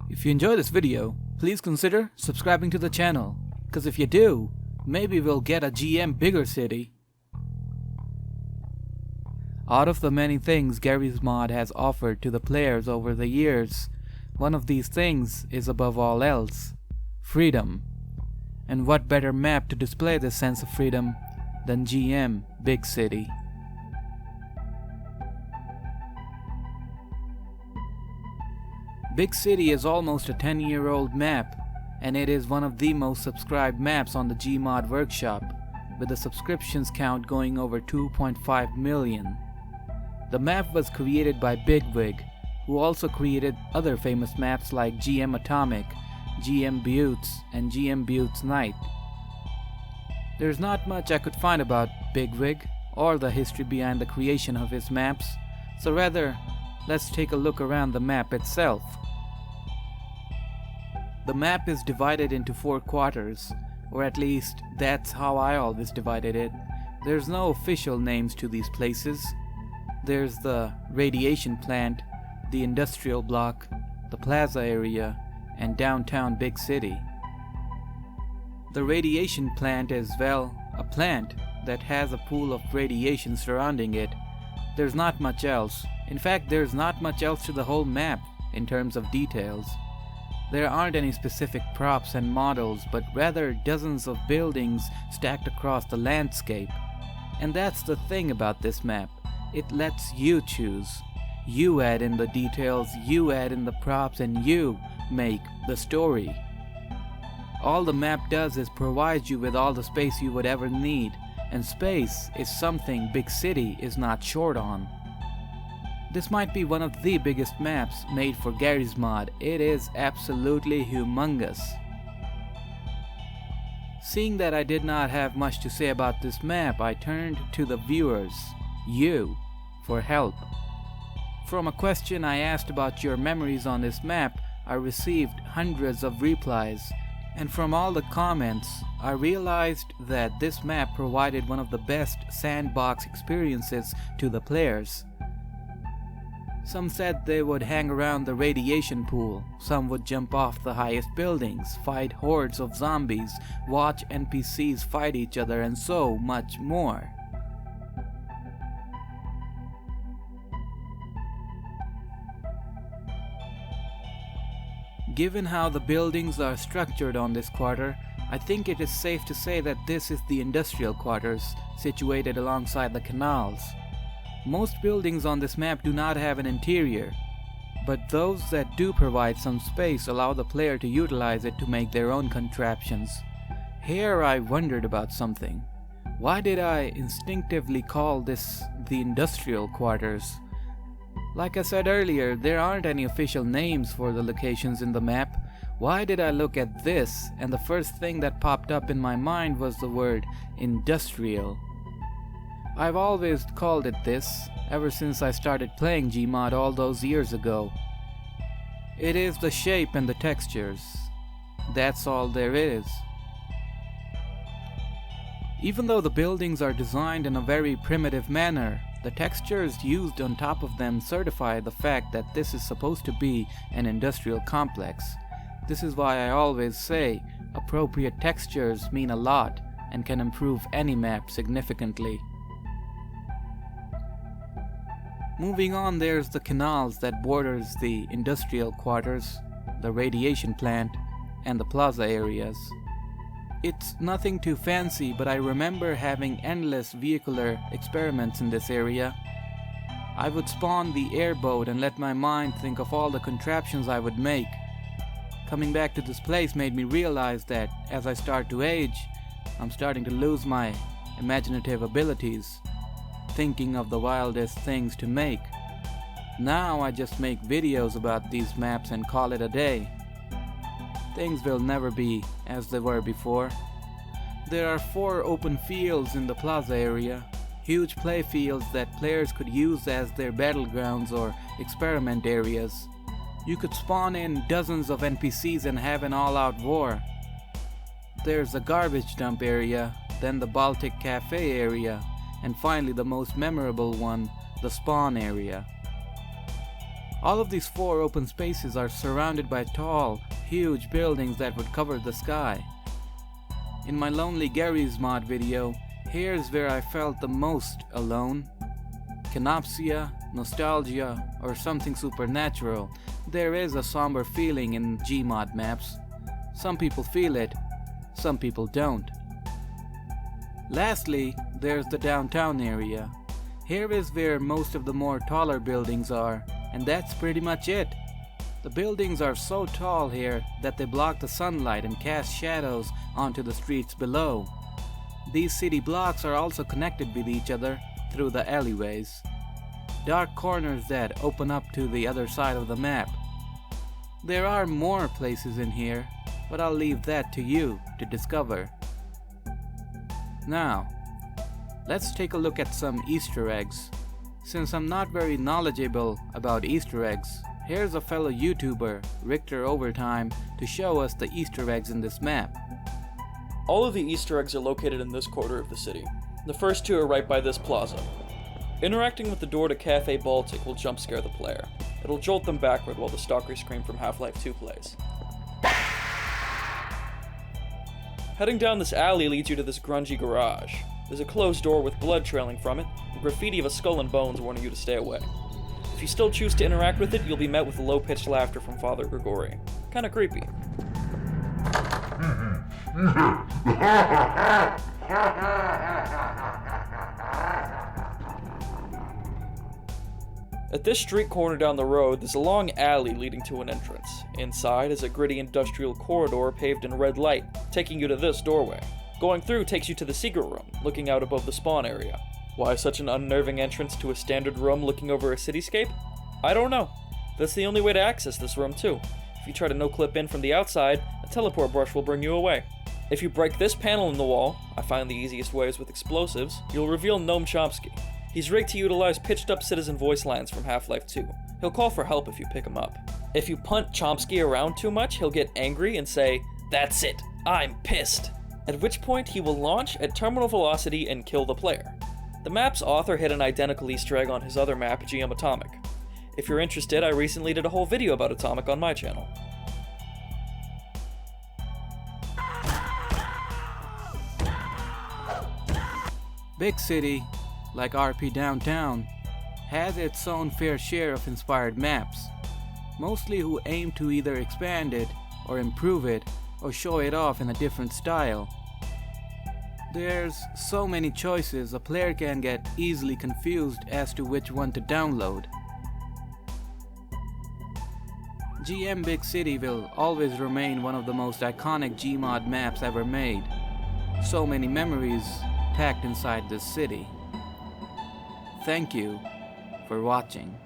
If you enjoy this video, please consider subscribing to the channel, cause if you do, maybe we'll get a GM bigger city. Out of the many things Garry's Mod has offered to the players over the years, one of these things is above all else, freedom. And what better map to display this sense of freedom than GM Bigcity. Bigcity is almost a 10-year-old map, and it is one of the most subscribed maps on the Gmod workshop, with the subscriptions count going over 2.5 million. The map was created by Bigwig, who also created other famous maps like GM Atomic, GM Buttes, and GM Buttes Night. There's not much I could find about Bigwig, or the history behind the creation of his maps, so rather, let's take a look around the map itself. The map is divided into 4 quarters, or at least that's how I always divided it. There's no official names to these places. There's the radiation plant, the industrial block, the Plaza area, and downtown Bigcity. The radiation plant is, well, a plant that has a pool of radiation surrounding it. There's not much else. In fact, there's not much else to the whole map in terms of details. There aren't any specific props and models, but rather dozens of buildings stacked across the landscape. And that's the thing about this map. It lets you choose. You add in the details, you add in the props, and you make the story. All the map does is provide you with all the space you would ever need, and space is something Bigcity is not short on. This might be one of the biggest maps made for Garry's Mod. It is absolutely humongous. Seeing that I did not have much to say about this map, I turned to the viewers, you, for help. From a question I asked about your memories on this map, I received hundreds of replies, and from all the comments, I realized that this map provided one of the best sandbox experiences to the players. Some said they would hang around the radiation pool, some would jump off the highest buildings, fight hordes of zombies, watch NPCs fight each other, and so much more. Given how the buildings are structured on this quarter, I think it is safe to say that this is the industrial quarters, situated alongside the canals. Most buildings on this map do not have an interior, but those that do provide some space allow the player to utilize it to make their own contraptions. Here I wondered about something. Why did I instinctively call this the industrial quarters? Like I said earlier, there aren't any official names for the locations in the map. Why did I look at this and the first thing that popped up in my mind was the word industrial? I've always called it this ever since I started playing Gmod all those years ago. It is the shape and the textures. That's all there is. Even though the buildings are designed in a very primitive manner, the textures used on top of them certify the fact that this is supposed to be an industrial complex. This is why I always say appropriate textures mean a lot and can improve any map significantly. Moving on, there's the canals that borders the industrial quarters, the radiation plant, and the plaza areas. It's nothing too fancy, but I remember having endless vehicular experiments in this area. I would spawn the airboat and let my mind think of all the contraptions I would make. Coming back to this place made me realize that as I start to age, I'm starting to lose my imaginative abilities, thinking of the wildest things to make. Now I just make videos about these maps and call it a day. Things will never be as they were before. There are 4 open fields in the plaza area, huge play fields that players could use as their battlegrounds or experiment areas. You could spawn in dozens of NPCs and have an all-out war. There's a garbage dump area, then the Baltic Cafe area, and finally the most memorable one, the spawn area. All of these 4 open spaces are surrounded by tall, huge buildings that would cover the sky. In my lonely Garry's Mod video, here's where I felt the most alone. Canopsia, nostalgia, or something supernatural, there is a somber feeling in Gmod maps. Some people feel it, some people don't. Lastly, there's the downtown area. Here is where most of the more taller buildings are, and that's pretty much it. The buildings are so tall here that they block the sunlight and cast shadows onto the streets below. These city blocks are also connected with each other through the alleyways, dark corners that open up to the other side of the map. There are more places in here, but I'll leave that to you to discover. Now, let's take a look at some Easter eggs. Since I'm not very knowledgeable about Easter eggs, here's a fellow YouTuber, Richter Overtime, to show us the Easter eggs in this map. All of the Easter eggs are located in this quarter of the city. The first 2 are right by this plaza. Interacting with the door to Cafe Baltic will jump scare the player. It'll jolt them backward while the stalker scream from Half-Life 2 plays. Heading down this alley leads you to this grungy garage. There's a closed door with blood trailing from it, and graffiti of a skull and bones warning you to stay away. If you still choose to interact with it, you'll be met with low-pitched laughter from Father Grigori. Kinda creepy. At this street corner down the road, there's a long alley leading to an entrance. Inside is a gritty industrial corridor paved in red light, taking you to this doorway. Going through takes you to the secret room, looking out above the spawn area. Why such an unnerving entrance to a standard room looking over a cityscape? I don't know. That's the only way to access this room too. If you try to no-clip in from the outside, a teleport brush will bring you away. If you break this panel in the wall, I find the easiest way is with explosives, you'll reveal Gnome Chomsky. He's rigged to utilize pitched-up citizen voice lines from Half-Life 2. He'll call for help if you pick him up. If you punt Chomsky around too much, he'll get angry and say, "That's it, I'm pissed." At which point he will launch at terminal velocity and kill the player. The map's author hid an identical Easter egg on his other map, GM Atomic. If you're interested, I recently did a whole video about Atomic on my channel. Bigcity, like RP Downtown, has its own fair share of inspired maps, mostly who aim to either expand it or improve it or show it off in a different style. There's so many choices a player can get easily confused as to which one to download. GM Bigcity will always remain one of the most iconic Gmod maps ever made. So many memories packed inside this city. Thank you for watching.